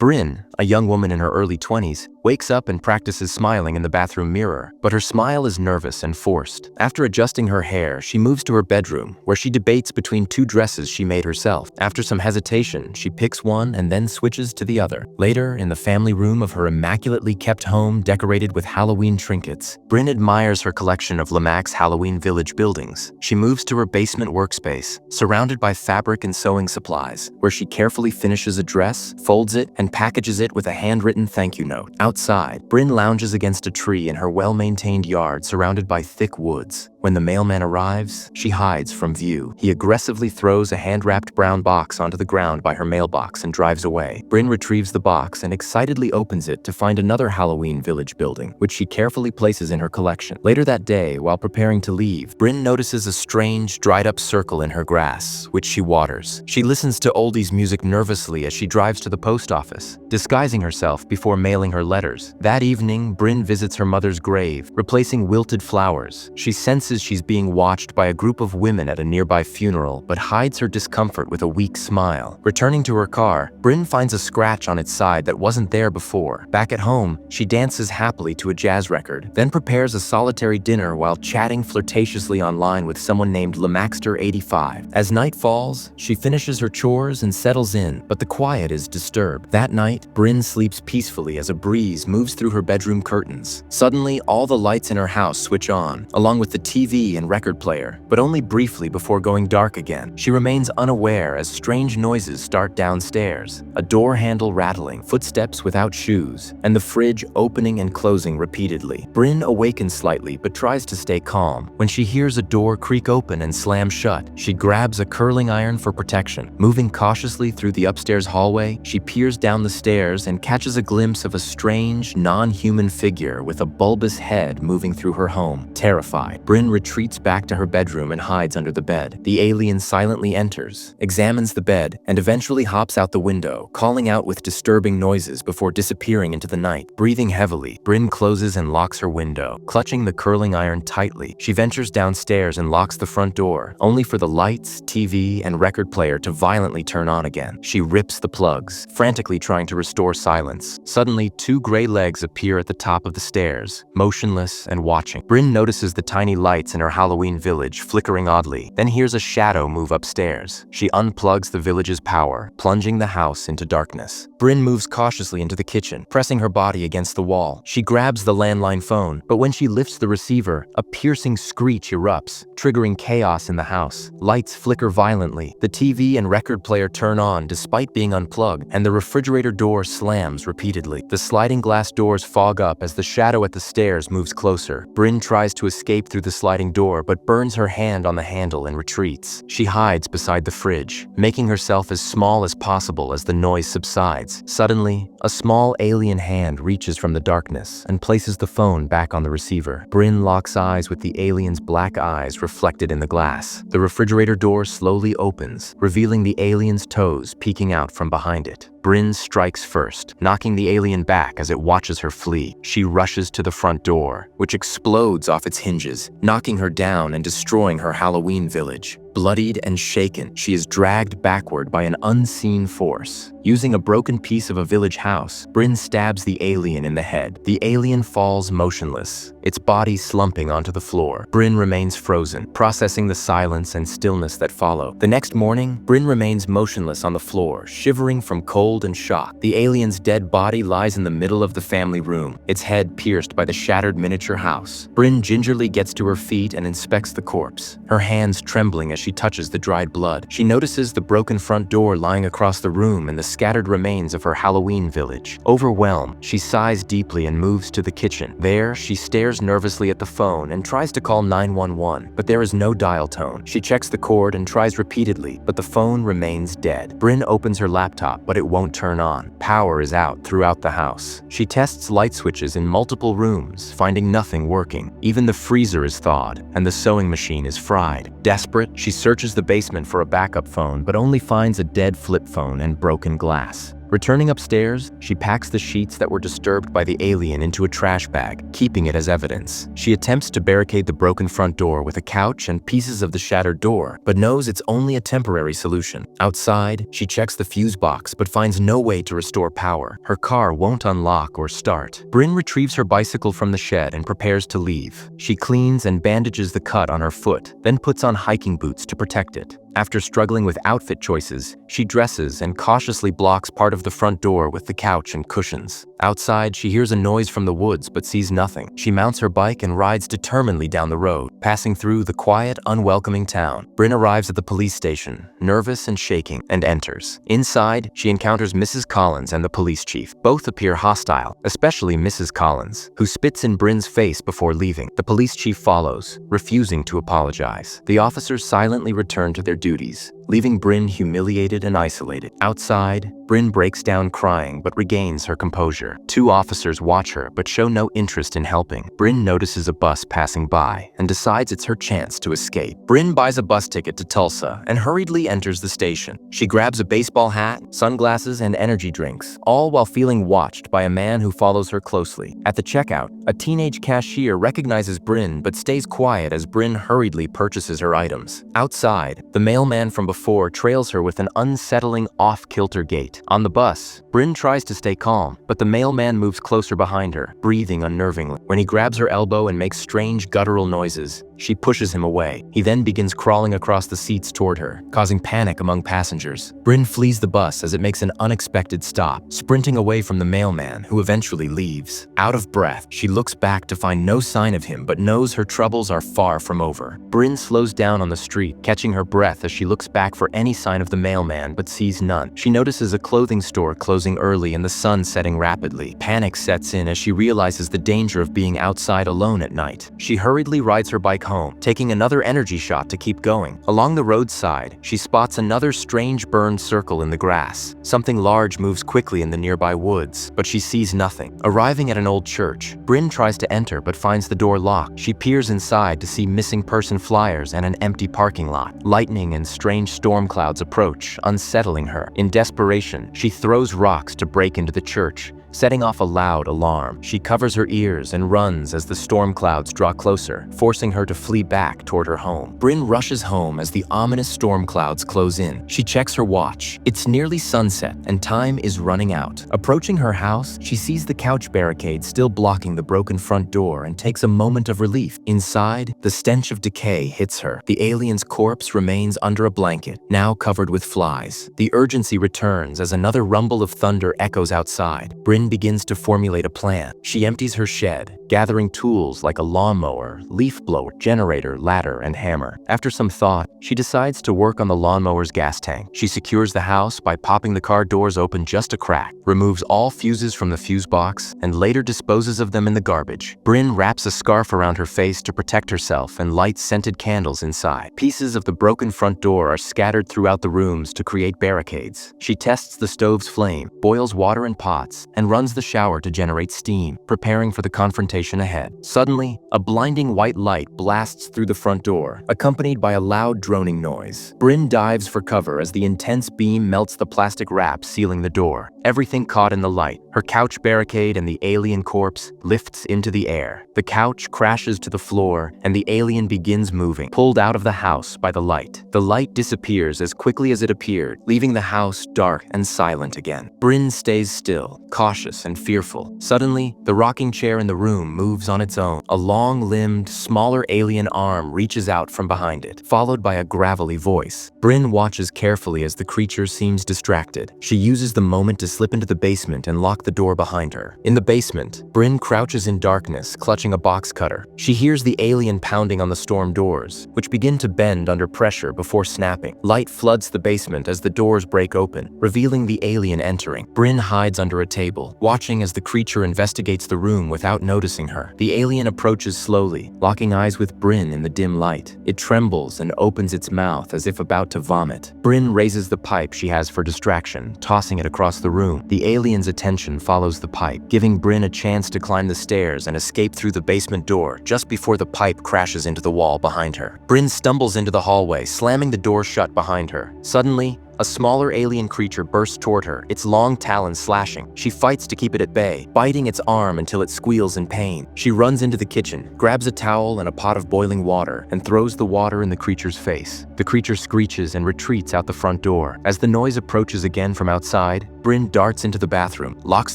Bryn, a young woman in her early 20s, wakes up and practices smiling in the bathroom mirror, but her smile is nervous and forced. After adjusting her hair, she moves to her bedroom, where she debates between two dresses she made herself. After some hesitation, she picks one and then switches to the other. Later, in the family room of her immaculately kept home decorated with Halloween trinkets, Bryn admires her collection of Lomax's Halloween Village buildings. She moves to her basement workspace, surrounded by fabric and sewing supplies, where she carefully finishes a dress, folds it, and packages it with a handwritten thank you note. Outside, Bryn lounges against a tree in her well-maintained yard surrounded by thick woods. When the mailman arrives, she hides from view. He aggressively throws a hand-wrapped brown box onto the ground by her mailbox and drives away. Bryn retrieves the box and excitedly opens it to find another Halloween Village building, which she carefully places in her collection. Later that day, while preparing to leave, Bryn notices a strange, dried-up circle in her grass, which she waters. She listens to oldies music nervously as she drives to the post office, disguising herself before mailing her letters. That evening, Bryn visits her mother's grave, replacing wilted flowers. She senses she's being watched by a group of women at a nearby funeral, but hides her discomfort with a weak smile. Returning to her car, Bryn finds a scratch on its side that wasn't there before. Back at home, she dances happily to a jazz record, then prepares a solitary dinner while chatting flirtatiously online with someone named Lemaxter85. As night falls, she finishes her chores and settles in, but the quiet is disturbed. That night, Bryn sleeps peacefully as a breeze moves through her bedroom curtains. Suddenly, all the lights in her house switch on, along with the TV and record player, but only briefly before going dark again. She remains unaware as strange noises start downstairs, a door handle rattling, footsteps without shoes, and the fridge opening and closing repeatedly. Bryn awakens slightly but tries to stay calm. When she hears a door creak open and slam shut, she grabs a curling iron for protection. Moving cautiously through the upstairs hallway, she peers down the stairs and catches a glimpse of a strange, non-human figure with a bulbous head moving through her home. Terrified, Bryn retreats back to her bedroom and hides under the bed. The alien silently enters, examines the bed, and eventually hops out the window, calling out with disturbing noises before disappearing into the night. Breathing heavily, Bryn closes and locks her window. Clutching the curling iron tightly, she ventures downstairs and locks the front door, only for the lights, TV, and record player to violently turn on again. She rips the plugs, frantically trying to restore silence. Suddenly, two gray legs appear at the top of the stairs, motionless and watching. Bryn notices the tiny lights in her Halloween village flickering oddly, then hears a shadow move upstairs. She unplugs the village's power, plunging the house into darkness. Bryn moves cautiously into the kitchen, pressing her body against the wall. She grabs the landline phone, but when she lifts the receiver, a piercing screech erupts, triggering chaos in the house. Lights flicker violently, the TV and record player turn on despite being unplugged, and the refrigerator door slams repeatedly. The sliding glass doors fog up as the shadow at the stairs moves closer. Bryn tries to escape through the sliding door but burns her hand on the handle and retreats. She hides beside the fridge, making herself as small as possible as the noise subsides. Suddenly, a small alien hand reaches from the darkness and places the phone back on the receiver. Bryn locks eyes with the alien's black eyes reflected in the glass. The refrigerator door slowly opens, revealing the alien's toes peeking out from behind it. Bryn strikes first, knocking the alien back as it watches her flee. She rushes to the front door, which explodes off its hinges, knocking her down and destroying her Halloween village. Bloodied and shaken, she is dragged backward by an unseen force. Using a broken piece of a village house, Bryn stabs the alien in the head. The alien falls motionless, its body slumping onto the floor. Bryn remains frozen, processing the silence and stillness that follow. The next morning, Bryn remains motionless on the floor, shivering from cold and shock. The alien's dead body lies in the middle of the family room, its head pierced by the shattered miniature house. Bryn gingerly gets to her feet and inspects the corpse, her hands trembling as she touches the dried blood. She notices the broken front door lying across the room and the scattered remains of her Halloween village. Overwhelmed, she sighs deeply and moves to the kitchen. There, she stares nervously at the phone and tries to call 911, but there is no dial tone. She checks the cord and tries repeatedly, but the phone remains dead. Bryn opens her laptop, but it won't turn on. Power is out throughout the house. She tests light switches in multiple rooms, finding nothing working. Even the freezer is thawed, and the sewing machine is fried. Desperate, she searches the basement for a backup phone, but only finds a dead flip phone and broken glass. Returning upstairs, she packs the sheets that were disturbed by the alien into a trash bag, keeping it as evidence. She attempts to barricade the broken front door with a couch and pieces of the shattered door, but knows it's only a temporary solution. Outside, she checks the fuse box but finds no way to restore power. Her car won't unlock or start. Bryn retrieves her bicycle from the shed and prepares to leave. She cleans and bandages the cut on her foot, then puts on hiking boots to protect it. After struggling with outfit choices, she dresses and cautiously blocks part of the front door with the couch and cushions. Outside, she hears a noise from the woods but sees nothing. She mounts her bike and rides determinedly down the road, passing through the quiet, unwelcoming town. Bryn arrives at the police station, nervous and shaking, and enters. Inside, she encounters Mrs. Collins and the police chief. Both appear hostile, especially Mrs. Collins, who spits in Bryn's face before leaving. The police chief follows, refusing to apologize. The officers silently return to their duties, leaving Bryn humiliated and isolated. Outside, Bryn breaks down crying but regains her composure. Two officers watch her but show no interest in helping. Bryn notices a bus passing by and decides it's her chance to escape. Bryn buys a bus ticket to Tulsa and hurriedly enters the station. She grabs a baseball hat, sunglasses, and energy drinks, all while feeling watched by a man who follows her closely. At the checkout, a teenage cashier recognizes Bryn but stays quiet as Bryn hurriedly purchases her items. Outside, the mailman from before trails her with an unsettling, off-kilter gait. On the bus, Bryn tries to stay calm, but the mailman moves closer behind her, breathing unnervingly. When he grabs her elbow and makes strange guttural noises, she pushes him away. He then begins crawling across the seats toward her, causing panic among passengers. Bryn flees the bus as it makes an unexpected stop, sprinting away from the mailman, who eventually leaves. Out of breath, she looks back to find no sign of him but knows her troubles are far from over. Bryn slows down on the street, catching her breath as she looks back for any sign of the mailman but sees none. She notices a clothing store closing early and the sun setting rapidly. Panic sets in as she realizes the danger of being outside alone at night. She hurriedly rides her bike home, taking another energy shot to keep going. Along the roadside, she spots another strange burned circle in the grass. Something large moves quickly in the nearby woods, but she sees nothing. Arriving at an old church, Bryn tries to enter but finds the door locked. She peers inside to see missing person flyers and an empty parking lot. Lightning and strange storm clouds approach, unsettling her. In desperation, she throws rocks to break into the church, setting off a loud alarm. She covers her ears and runs as the storm clouds draw closer, forcing her to flee back toward her home. Bryn rushes home as the ominous storm clouds close in. She checks her watch. It's nearly sunset and time is running out. Approaching her house, she sees the couch barricade still blocking the broken front door and takes a moment of relief. Inside, the stench of decay hits her. The alien's corpse remains under a blanket, now covered with flies. The urgency returns as another rumble of thunder echoes outside. Bryn begins to formulate a plan. She empties her shed, gathering tools like a lawnmower, leaf blower, generator, ladder, and hammer. After some thought, she decides to work on the lawnmower's gas tank. She secures the house by popping the car doors open just a crack, removes all fuses from the fuse box, and later disposes of them in the garbage. Bryn wraps a scarf around her face to protect herself and lights scented candles inside. Pieces of the broken front door are scattered throughout the rooms to create barricades. She tests the stove's flame, boils water in pots, and runs the shower to generate steam, preparing for the confrontation ahead. Suddenly, a blinding white light blasts through the front door, accompanied by a loud droning noise. Bryn dives for cover as the intense beam melts the plastic wrap sealing the door. Everything caught in the light, her couch barricade and the alien corpse, lifts into the air. The couch crashes to the floor and the alien begins moving, pulled out of the house by the light. The light disappears as quickly as it appeared, leaving the house dark and silent again. Bryn stays still, cautious and fearful. Suddenly, the rocking chair in the room moves on its own. A long-limbed, smaller alien arm reaches out from behind it, followed by a gravelly voice. Bryn watches carefully as the creature seems distracted. She uses the moment to slip into the basement and lock the door behind her. In the basement, Bryn crouches in darkness, clutching a box cutter. She hears the alien pounding on the storm doors, which begin to bend under pressure before snapping. Light floods the basement as the doors break open, revealing the alien entering. Bryn hides under a table, watching as the creature investigates the room without noticing her. The alien approaches slowly, locking eyes with Bryn in the dim light. It trembles and opens its mouth as if about to vomit. Bryn raises the pipe she has for distraction, tossing it across the room. The alien's attention follows the pipe, giving Bryn a chance to climb the stairs and escape through the basement door just before the pipe crashes into the wall behind her. Bryn stumbles into the hallway, slamming the door shut behind her. Suddenly, A smaller alien creature bursts toward her, its long talons slashing. She fights to keep it at bay, biting its arm until it squeals in pain. She runs into the kitchen, grabs a towel and a pot of boiling water, and throws the water in the creature's face. The creature screeches and retreats out the front door. As the noise approaches again from outside, Bryn darts into the bathroom, locks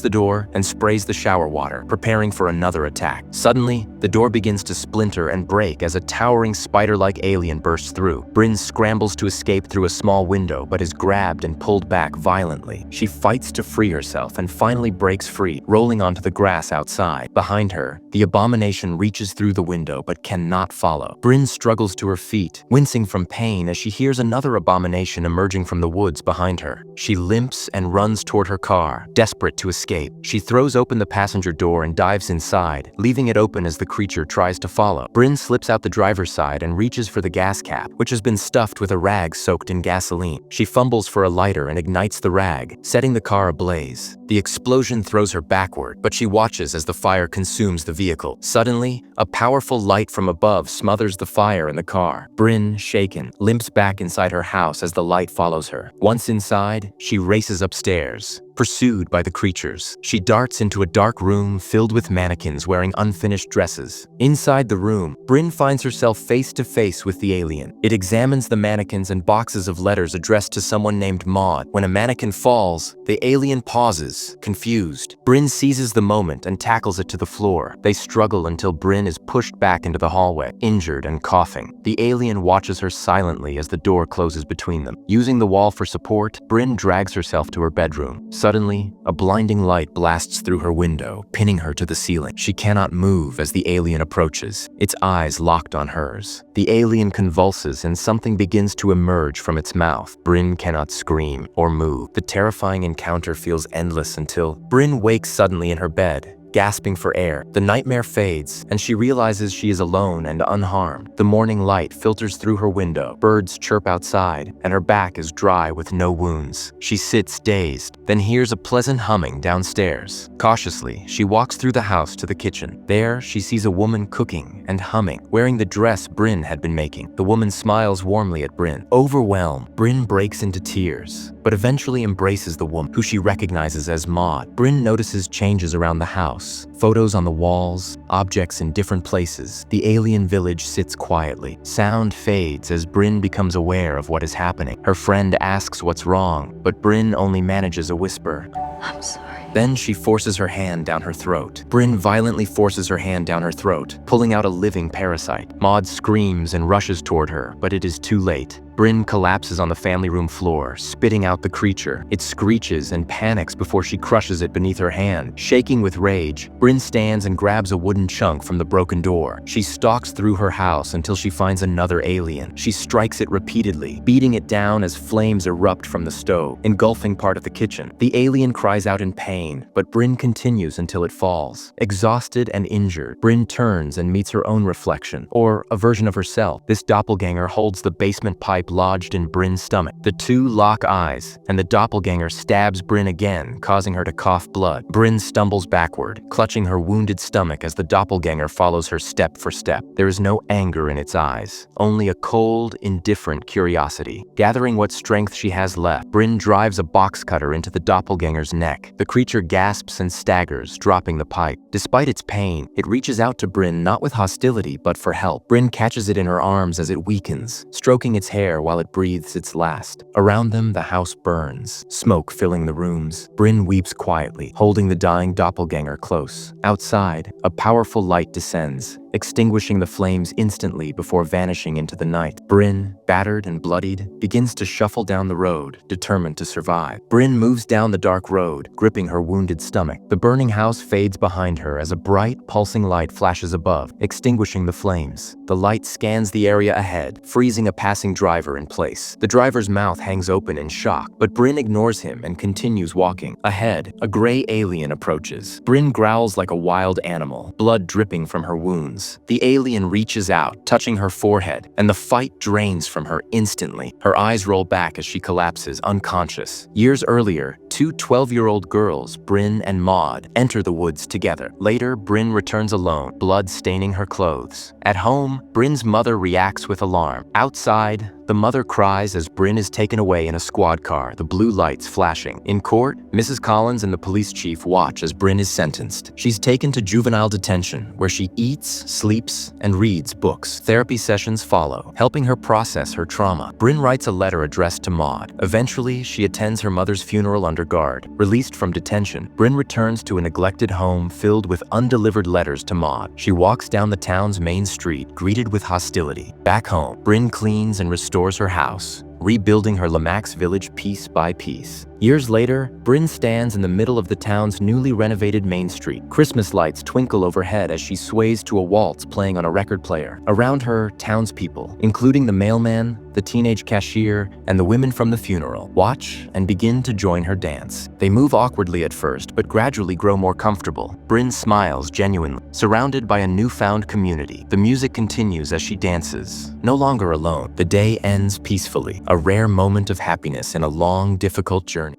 the door, and sprays the shower water, preparing for another attack. Suddenly, the door begins to splinter and break as a towering spider-like alien bursts through. Bryn scrambles to escape through a small window, but is grabbed and pulled back violently. She fights to free herself and finally breaks free, rolling onto the grass outside. Behind her, the abomination reaches through the window but cannot follow. Bryn struggles to her feet, wincing from pain as she hears another abomination emerging from the woods behind her. She limps and runs toward her car, desperate to escape. She throws open the passenger door and dives inside, leaving it open as the creature tries to follow. Bryn slips out the driver's side and reaches for the gas cap, which has been stuffed with a rag soaked in gasoline. She fumbles for a lighter and ignites the rag, setting the car ablaze. The explosion throws her backward, but she watches as the fire consumes the vehicle. Suddenly, a powerful light from above smothers the fire in the car. Bryn, shaken, limps back inside her house as the light follows her. Once inside, she races upstairs, pursued by the creatures. She darts into a dark room filled with mannequins wearing unfinished dresses. Inside the room, Bryn finds herself face to face with the alien. It examines the mannequins and boxes of letters addressed to someone named Maud. When a mannequin falls, the alien pauses, confused. Bryn seizes the moment and tackles it to the floor. They struggle until Bryn is pushed back into the hallway, injured and coughing. The alien watches her silently as the door closes between them. Using the wall for support, Bryn drags herself to her bedroom. Suddenly, a blinding light blasts through her window, pinning her to the ceiling. She cannot move as the alien approaches, its eyes locked on hers. The alien convulses and something begins to emerge from its mouth. Bryn cannot scream or move. The terrifying encounter feels endless until Bryn wakes suddenly in her bed, gasping for air. The nightmare fades, and she realizes she is alone and unharmed. The morning light filters through her window, birds chirp outside, and her back is dry with no wounds. She sits dazed, then hears a pleasant humming downstairs. Cautiously, she walks through the house to the kitchen. There, she sees a woman cooking and humming, wearing the dress Bryn had been making. The woman smiles warmly at Bryn. Overwhelmed, Bryn breaks into tears, but eventually embraces the woman, who she recognizes as Maud. Bryn notices changes around the house. Photos on the walls, objects in different places. The alien village sits quietly. Sound fades as Bryn becomes aware of what is happening. Her friend asks what's wrong, but Bryn only manages a whisper. I'm sorry. Then she forces her hand down her throat. Bryn violently forces her hand down her throat, pulling out a living parasite. Maud screams and rushes toward her, but it is too late. Bryn collapses on the family room floor, spitting out the creature. It screeches and panics before she crushes it beneath her hand. Shaking with rage, Bryn stands and grabs a wooden chunk from the broken door. She stalks through her house until she finds another alien. She strikes it repeatedly, beating it down as flames erupt from the stove, engulfing part of the kitchen. The alien cries out in pain, but Bryn continues until it falls. Exhausted and injured, Bryn turns and meets her own reflection, or a version of herself. This doppelganger holds the basement pipe lodged in Bryn's stomach. The two lock eyes, and the doppelganger stabs Bryn again, causing her to cough blood. Bryn stumbles backward, clutching her wounded stomach as the doppelganger follows her step for step. There is no anger in its eyes, only a cold, indifferent curiosity. Gathering what strength she has left, Bryn drives a box cutter into the doppelganger's neck. The creature gasps and staggers, dropping the pipe. Despite its pain, it reaches out to Bryn not with hostility, but for help. Bryn catches it in her arms as it weakens, stroking its hair while it breathes its last. Around them, the house burns, smoke filling the rooms. Bryn weeps quietly, holding the dying doppelganger close. Outside, a powerful light descends, extinguishing the flames instantly before vanishing into the night. Bryn, battered and bloodied, begins to shuffle down the road, determined to survive. Bryn moves down the dark road, gripping her wounded stomach. The burning house fades behind her as a bright, pulsing light flashes above, extinguishing the flames. The light scans the area ahead, freezing a passing driver in place. The driver's mouth hangs open in shock, but Bryn ignores him and continues walking. Ahead, a gray alien approaches. Bryn growls like a wild animal, blood dripping from her wounds. The alien reaches out, touching her forehead, and the fight drains from her instantly. Her eyes roll back as she collapses, unconscious. Years earlier, two 12-year-old girls, Bryn and Maud, enter the woods together. Later, Bryn returns alone, blood staining her clothes. At home, Bryn's mother reacts with alarm. Outside, The mother cries as Bryn is taken away in a squad car, the blue lights flashing. In court, Mrs. Collins and the police chief watch as Bryn is sentenced. She's taken to juvenile detention, where she eats, sleeps, and reads books. Therapy sessions follow, helping her process her trauma. Bryn writes a letter addressed to Maud. Eventually, she attends her mother's funeral under guard. Released from detention, Bryn returns to a neglected home filled with undelivered letters to Maud. She walks down the town's main street, greeted with hostility. Back home, Bryn cleans and restores her house, rebuilding her Lomax village piece by piece. Years later, Bryn stands in the middle of the town's newly renovated main street. Christmas lights twinkle overhead as she sways to a waltz playing on a record player. Around her, townspeople, including the mailman, the teenage cashier, and the women from the funeral, watch and begin to join her dance. They move awkwardly at first, but gradually grow more comfortable. Bryn smiles genuinely, surrounded by a newfound community. The music continues as she dances, no longer alone. The day ends peacefully, a rare moment of happiness in a long, difficult journey.